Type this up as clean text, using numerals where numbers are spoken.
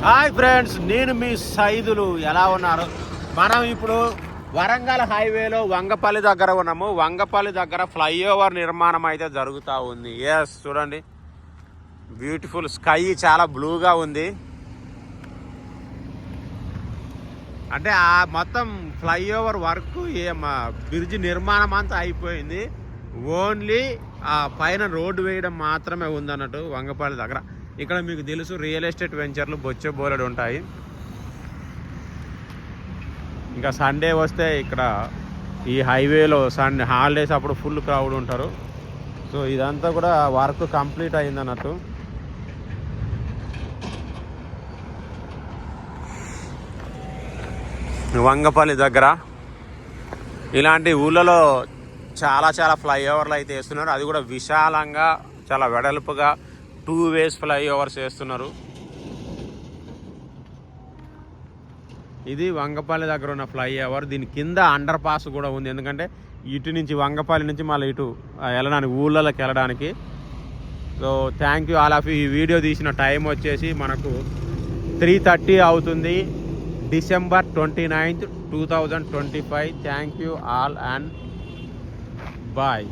Hi friends, నేను మీ సైదులు. ఎలా ఉన్నారు? మనం ఇప్పుడు వరంగల్ హైవేలో వంగపల్లి దగ్గర ఉన్నాము. వంగపల్లి దగ్గర ఫ్లైఓవర్ నిర్మాణం అయితే జరుగుతూ ఉంది. ఎస్, చూడండి, బ్యూటిఫుల్ స్కై చాలా బ్లూగా ఉంది. అంటే ఆ మొత్తం ఫ్లైఓవర్ వర్క్ బ్రిడ్జ్ నిర్మాణం అంతా అయిపోయింది. ఓన్లీ ఆ పైన రోడ్డు వేయడం మాత్రమే ఉందన్నట్టు వంగపల్లి దగ్గర. ఇక్కడ మీకు తెలుసు, రియల్ ఎస్టేట్ వెంచర్లు బోలెడు ఉంటాయి. ఇంకా సండే వస్తే ఇక్కడ ఈ హైవేలో సండే హాలిడేస్ అప్పుడు ఫుల్ క్రౌడ్ ఉంటారు. సో ఇదంతా కూడా వర్క్ కంప్లీట్ అయిందన్నట్టు. వంగపల్లి దగ్గర ఇలాంటి ఊళ్ళలో చాలా ఫ్లైఓవర్లు అయితే వేస్తున్నారు. అది కూడా విశాలంగా, చాలా వెడల్పుగా 2 ways ఫ్లైఓవర్స్ వేస్తున్నారు. ఇది వంగపల్లి దగ్గర ఉన్న ఫ్లైఓవర్. దీని కింద అండర్ పాస్ కూడా ఉంది. ఎందుకంటే ఇటు నుంచి వంగపల్లి నుంచి మళ్ళీ ఇటు వెళ్ళడానికి, ఊళ్ళలోకి వెళ్ళడానికి. So thank you all of you. ఈ వీడియో తీసిన టైం వచ్చేసి మనకు 3:30 అవుతుంది, December 29th, 2025. Thank you all and bye.